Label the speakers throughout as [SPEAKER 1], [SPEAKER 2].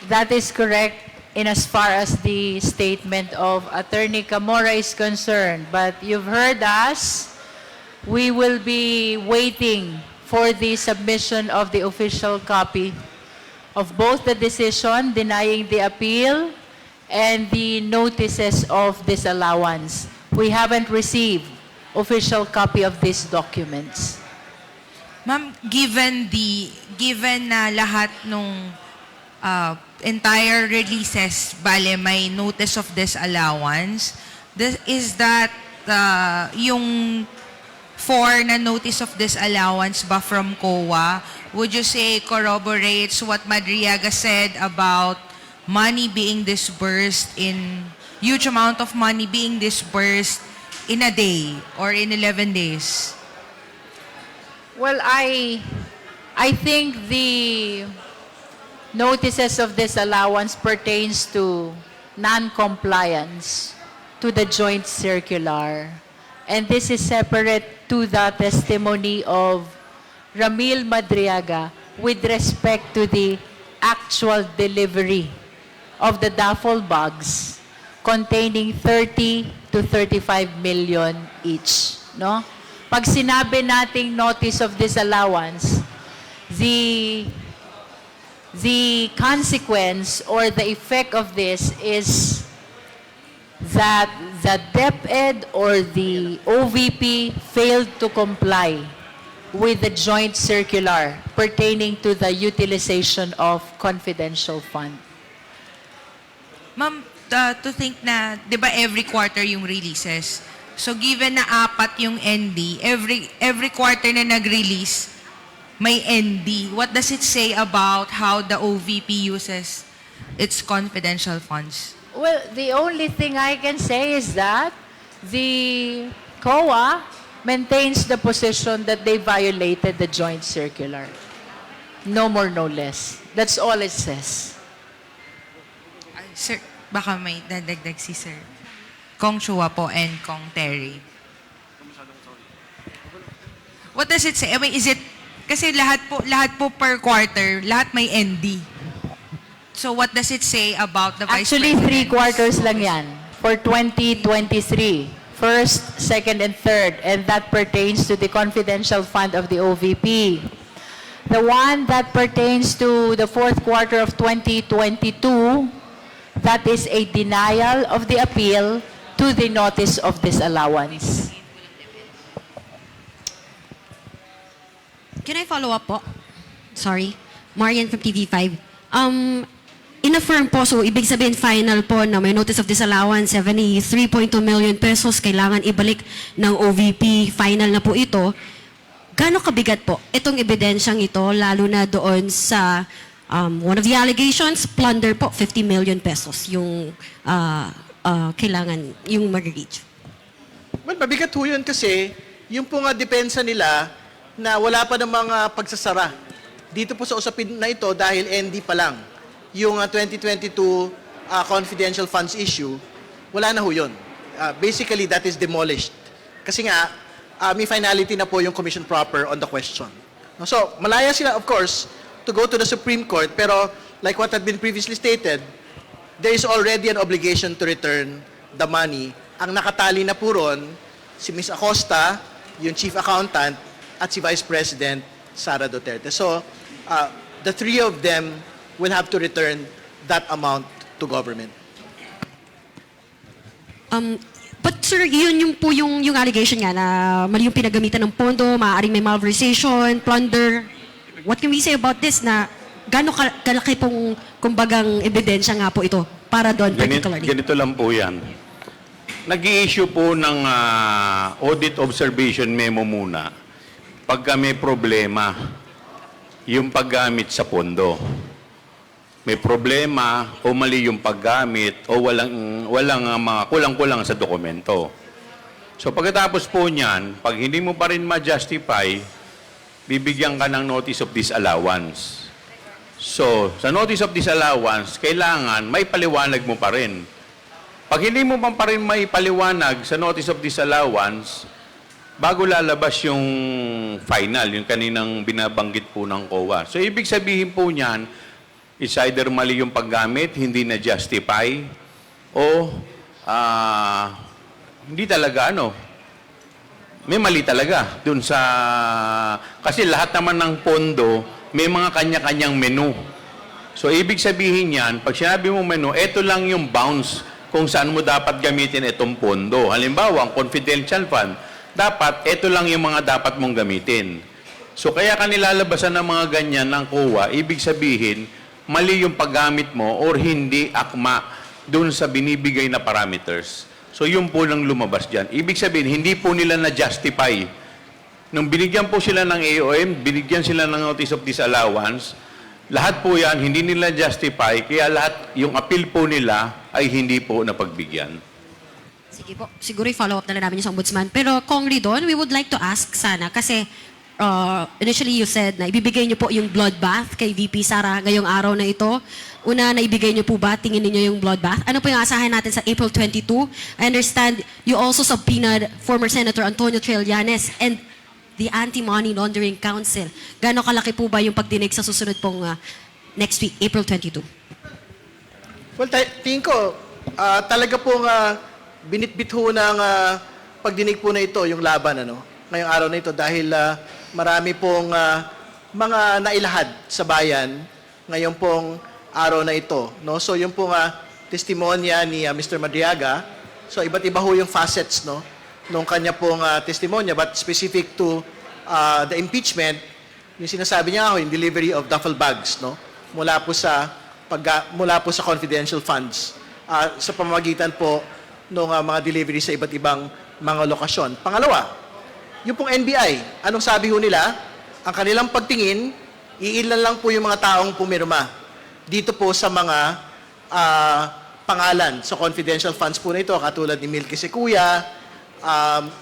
[SPEAKER 1] That is correct in as far as the statement of Attorney Camora is concerned. But you've heard us. We will be waiting for the submission of the official copy of both the decision denying the appeal and the notices of disallowance. We haven't received official copy of these documents.
[SPEAKER 2] Ma'am, given na lahat nung entire releases, bale may notice of disallowance, is that yung for na notice of disallowance ba from COA, would you say corroborates what Madriaga said about money being disbursed huge amount of money being disbursed in a day or in 11 days?
[SPEAKER 1] Well, I think the notices of disallowance pertains to non-compliance to the joint circular. And this is separate to the testimony of Ramil Madriaga with respect to the actual delivery of the duffel bags containing 30 to 35 million each. No? Pag sinabi nating notice of disallowance, the consequence or the effect of this is that the DepEd or the OVP failed to comply with the joint circular pertaining to the utilization of confidential fund.
[SPEAKER 2] Ma'am, to think na, di ba every quarter yung releases? So given na 4 yung ND, every quarter na nag-release, may ND. What does it say about how the OVP uses its confidential funds?
[SPEAKER 1] Well, the only thing I can say is that the COA maintains the position that they violated the joint circular. No more, no less. That's all it says.
[SPEAKER 2] Sir, baka may dadagdag si Sir. Kong Chua po and Kong Terry. What does it say? I mean, is it, kasi lahat po per quarter, lahat may ND. So what does it say about the Vice
[SPEAKER 1] Actually,
[SPEAKER 2] President?
[SPEAKER 1] 3 quarters lang yan for 2023. First, second, and third. And that pertains to the confidential fund of the OVP. The one that pertains to the 4th quarter of 2022, that is a denial of the appeal to the notice of disallowance.
[SPEAKER 3] Can I follow up po? Sorry. Marian from TV5. In-affirm po, so ibig sabihin final po na may notice of disallowance, 73.2 million pesos, kailangan ibalik ng OVP, final na po ito. Gaano kabigat po itong ebidensyang ito, lalo na doon sa one of the allegations, plunder po, 50 million pesos yung kailangan, yung mag-reach.
[SPEAKER 4] Well, mabigat ho yun kasi yung po nga depensa nila na wala pa ng mga pagsasara. Dito po sa usapin na ito dahil ND pa lang. Yung 2022 confidential funds issue, wala na ho yun. Basically, that is demolished. Kasi nga, may finality na po yung commission proper on the question. So, malaya sila, of course, to go to the Supreme Court, pero like what had been previously stated, there is already an obligation to return the money. Ang nakatali na po ron, si Ms. Acosta, yung Chief Accountant, at si Vice President Sara Duterte. So, the 3 of them will have to return that amount to government.
[SPEAKER 3] But sir, yun yung po yung allegation nga na mali yung pinagamitan ng pondo, maaaring may malversation, plunder. What can we say about this na gaano kalaki pong kumbagang ebidensya nga po ito para doon particularly?
[SPEAKER 5] Ganito lang po yan. Nag-i-issue po ng audit observation memo muna pagka may problema yung paggamit sa pondo. May problema o mali yung paggamit o walang mga kulang-kulang sa dokumento. So pagkatapos po niyan, pag hindi mo pa rin ma-justify, bibigyan ka ng notice of disallowance. So, sa notice of disallowance, kailangan may paliwanag mo pa rin. Pag hindi mo pa rin may paliwanag sa notice of disallowance, bago lalabas yung final, yung kaninang binabanggit po ng COA. So, ibig sabihin po niyan, It's either mali yung paggamit, hindi na justify, o hindi talaga may mali talaga dun sa, kasi lahat naman ng pondo, may mga kanya-kanyang menu. So, ibig sabihin yan, pag sinabi mo menu, ito lang yung bounds kung saan mo dapat gamitin itong pondo. Halimbawa, ang confidential fund, dapat ito lang yung mga dapat mong gamitin. So, kaya kanilalabasan ng mga ganyan ng COA, ibig sabihin, mali yung paggamit mo or hindi akma dun sa binibigay na parameters. So, yun po lang lumabas dyan. Ibig sabihin, hindi po nila na-justify. Nung binigyan po sila ng AOM, binigyan sila ng notice of disallowance, lahat po yan, hindi nila justify, kaya lahat, yung appeal po nila ay hindi po napagbigyan.
[SPEAKER 3] Sige po, siguro i-follow up na lang namin yung sa ombudsman. Pero Kong Ridon, we would like to ask sana, kasi initially you said na ibibigay niyo po yung bloodbath kay VP Sara ngayong araw na ito. Una, naibigay niyo po ba, tingin niyo yung bloodbath? Ano po yung asahan natin sa April 22? I understand you also subpoenaed former Senator Antonio Trillanes and the Anti-Money Laundering Council. Gaano kalaki po ba yung pagdinig sa susunod pong next week, April 22?
[SPEAKER 4] Well, tingin ko, talaga pong binitbit ho ng pagdinig po na ito, yung laban, ngayong araw na ito, dahil marami pong mga nailahad sa bayan ngayong pong araw na ito. No? So, yung pong testimonya ni Mr. Madriaga, so iba't iba ho yung facets, nung kanya pong testimonya, but specific to the impeachment, yung sinasabi niya yung delivery of duffel bags, mula po sa confidential funds sa pamamagitan po ng mga delivery sa iba't ibang mga lokasyon. Pangalawa, yung pong NBI, anong sabi ho nila? Ang kanilang pagtingin, iilan lang po yung mga taong pumirma dito po sa mga pangalan sa confidential funds po na ito, katulad ni Milky Sequoia,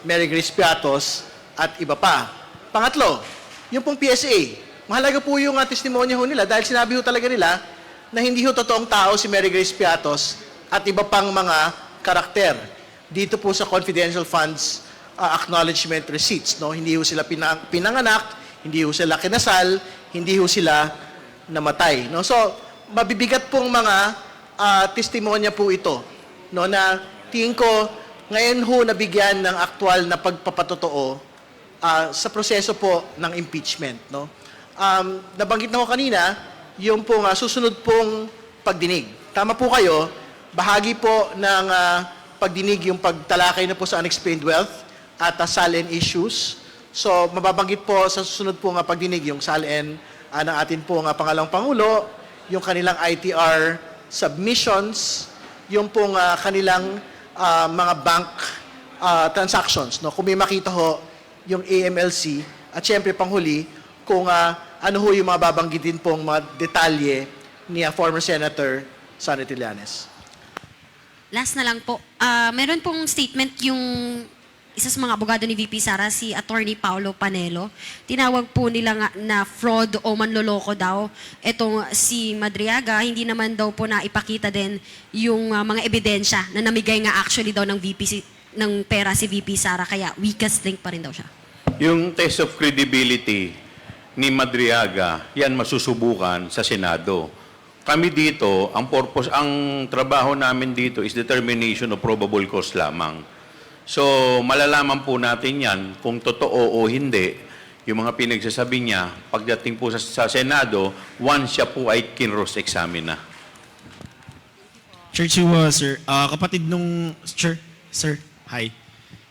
[SPEAKER 4] Mary Grace Piatos, at iba pa. Pangatlo, yung pong PSA. Mahalaga po yung testimonya ho nila dahil sinabi ho talaga nila na hindi ho totoong tao si Mary Grace Piatos at iba pang mga karakter dito po sa confidential funds acknowledgement receipts. Hindi ho sila pinanganak, hindi ho sila kinasal, hindi ho sila namatay. So, mabibigat pong mga testimonya po ito na tingin ko ngayon ho nabigyan ng aktual na pagpapatotoo sa proseso po ng impeachment. Nabanggit na ko kanina, yung pong susunod pong pagdinig. Tama po kayo, bahagi po ng pagdinig yung pagtalakay na po sa unexplained wealth at SALN issues. So, mababanggit po sa susunod po pagdinig yung SALN ng atin po Pangalawang Pangulo, yung kanilang ITR submissions, yung pong kanilang mga bank transactions. Kung may makita ho yung AMLC at syempre panghuli kung ano ho yung mga babanggitin pong mga detalye ni former Senator Sara Trillanes.
[SPEAKER 3] Last na lang po, meron pong statement yung isa sa mga abogado ni VP Sara, si Attorney Paulo Panelo. Tinawag po nila nga na fraud o manloloko daw. Etong si Madriaga, hindi naman daw po na ipakita din yung mga ebidensya na namigay nga actually daw ng ng pera si VP Sara, kaya weakest link pa rin daw siya.
[SPEAKER 5] Yung test of credibility ni Madriaga, yan masusubukan sa Senado. Kami dito, ang trabaho namin dito is determination of probable cause lamang. So, malalaman po natin yan kung totoo o hindi yung mga pinagsasabi niya pagdating po sa Senado once siya po ay kinross-examine na.
[SPEAKER 6] Chair Chu, sir, kapatid nung... Sir, hi.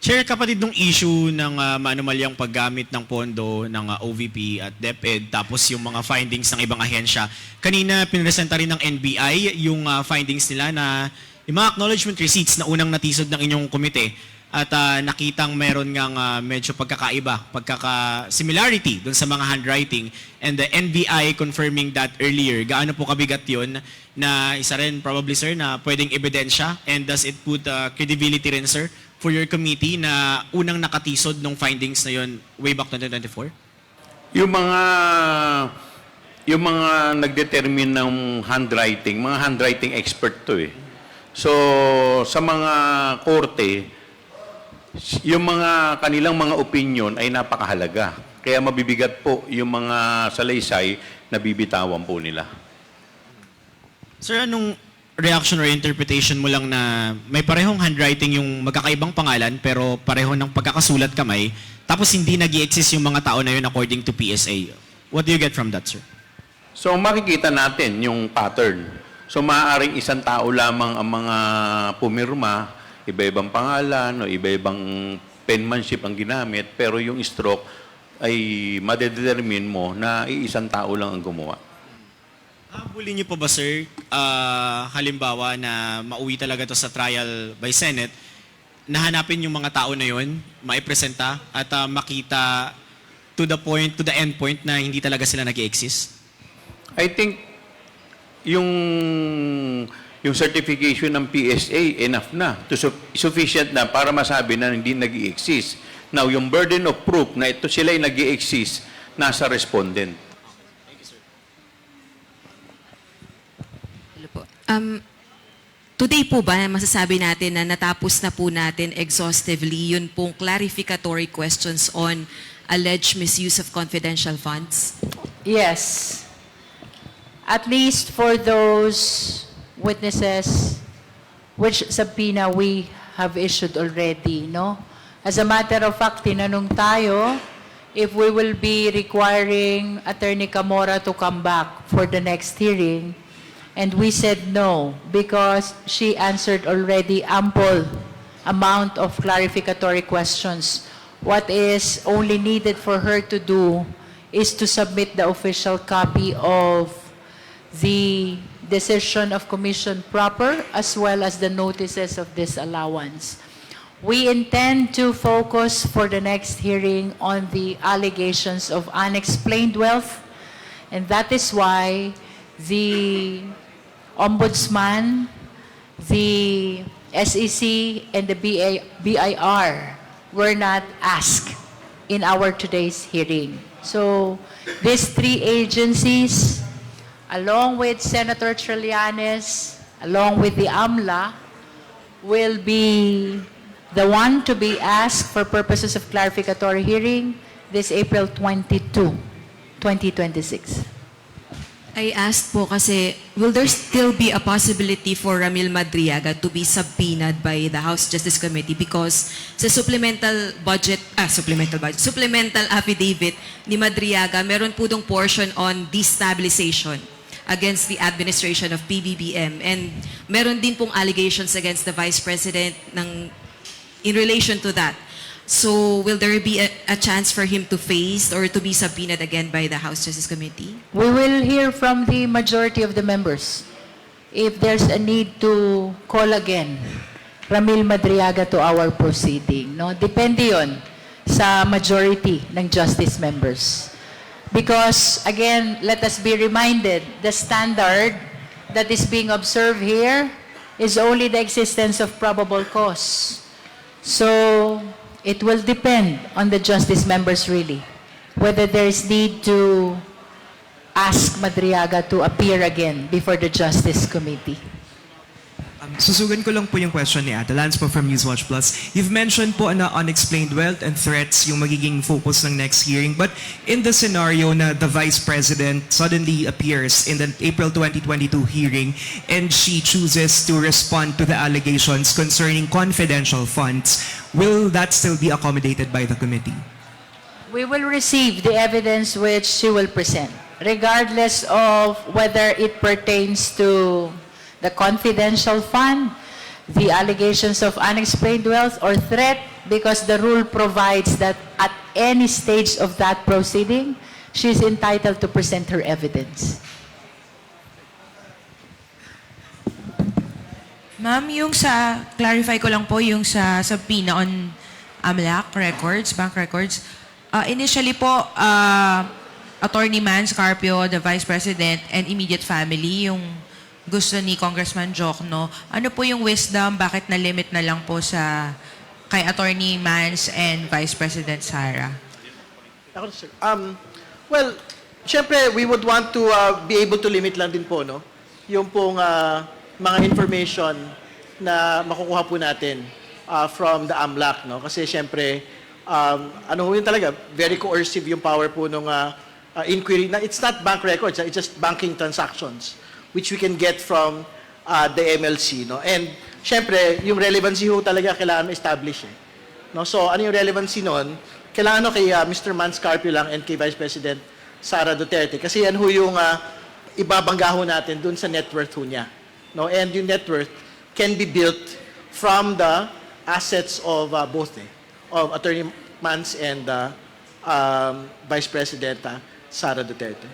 [SPEAKER 6] Chair, kapatid nung issue ng maanumalyang paggamit ng pondo ng OVP at DepEd, tapos yung mga findings ng ibang ahensya. Kanina, pinresenta rin ng NBI yung findings nila na yung mga acknowledgement receipts na unang natisod ng inyong komite. At nakitang meron ngang medyo pagkaka-similarity dun sa mga handwriting. And the NBI confirming that earlier. Gaano po kabigat yun na isa rin probably, sir, na pwedeng ebidensya? And does it put credibility rin, sir, for your committee na unang nakatisod ng findings na yun way back 2024?
[SPEAKER 5] Yung mga nagdetermine ng handwriting, mga handwriting expert to eh. So, sa mga korte, yung mga kanilang mga opinion ay napakahalaga. Kaya mabibigat po yung mga salaysay na bibitawan po nila.
[SPEAKER 6] Sir, anong reaction or interpretation mo lang na may parehong handwriting yung magkakaibang pangalan pero pareho ng pagkakasulat kamay tapos hindi nag-i-exist yung mga tao na yun according to PSA? What do you get from that, sir?
[SPEAKER 5] So makikita natin yung pattern. So maaaring isang tao lamang ang mga pumirma, iba-ibang pangalan o iba-ibang penmanship ang ginamit, pero yung stroke ay madedetermine mo na iisang tao lang ang gumawa.
[SPEAKER 6] Habulin niyo po ba, sir, halimbawa na mauwi talaga to sa trial by Senate, nahanapin yung mga tao na yun, maipresenta at makita to the end point na hindi talaga sila nag-exist?
[SPEAKER 5] I think yung certification ng PSA enough na, sufficient na para masabi na hindi nag-exist. Now, yung burden of proof na ito sila ay nag-exist, nasa respondent.
[SPEAKER 7] Today po ba masasabi natin na natapos na po natin exhaustively yun pong clarificatory questions on alleged misuse of confidential funds?
[SPEAKER 1] Yes. At least for those witnesses which subpoena we have issued already, no? As a matter of fact, tinanong tayo if we will be requiring Attorney Camora to come back for the next hearing. And we said no, because she answered already ample amount of clarificatory questions. What is only needed for her to do is to submit the official copy of the decision of commission proper as well as the notices of disallowance. We intend to focus for the next hearing on the allegations of unexplained wealth, and that is why the Ombudsman, the SEC, and the BIR were not asked in our today's hearing. So these three agencies, along with Senator Trillanes, along with the AMLA, will be the one to be asked for purposes of clarificatory hearing this April 22, 2026.
[SPEAKER 7] I asked po kasi, will there still be a possibility for Ramil Madriaga to be subpoenaed by the House Justice Committee? Because sa supplemental affidavit ni Madriaga, meron po dong portion on destabilization against the administration of PBBM. And meron din pong allegations against the Vice President in relation to that. So, will there be a chance for him to face or to be subpoenaed again by the House Justice Committee?
[SPEAKER 1] We will hear from the majority of the members if there's a need to call again Ramil Madriaga to our proceeding. No? Depende yon sa majority ng justice members. Because, again, let us be reminded, the standard that is being observed here is only the existence of probable cause. So, it will depend on the justice members really, whether there is need to ask Madriaga to appear again before the Justice Committee.
[SPEAKER 8] Susugan ko lang po yung question ni Ate Lance po from Newswatch Plus. You've mentioned po na unexplained wealth and threats yung magiging focus ng next hearing. But in the scenario na the Vice President suddenly appears in the April 2022 hearing and she chooses to respond to the allegations concerning confidential funds, will that still be accommodated by the committee?
[SPEAKER 1] We will receive the evidence which she will present, regardless of whether it pertains to the confidential fund, the allegations of unexplained wealth or threat, because the rule provides that at any stage of that proceeding, she is entitled to present her evidence.
[SPEAKER 2] Ma'am, yung clarify ko lang po yung sa subpoena on AMLAC records, bank records. Initially po, Attorney Man Scarpio, the Vice President, and immediate family, yung gusto ni Congressman Jokno. Ano po yung wisdom? Bakit na-limit na lang po kay Attorney Mans and Vice President Sara?
[SPEAKER 4] Well, syempre, we would want to be able to limit lang din po, no? Yung pong mga information na makukuha po natin from the AMLAC, no? Kasi syempre, ano ho yun talaga, very coercive yung power po nung inquiry. Na it's not bank records, it's just banking transactions. which we can get from the MLC, no? And syempre, yung relevancy ho talaga kailangan ma-establish, eh. No? So, ano yung relevancy nun? Kailangan kay Mr. Mans Carpio lang and kay Vice President Sara Duterte. Kasi yan ho yung ibabangga ho natin dun sa net worth ho niya. No? And yung net worth can be built from the assets of both, of Attorney Mans and Vice President Sara Duterte.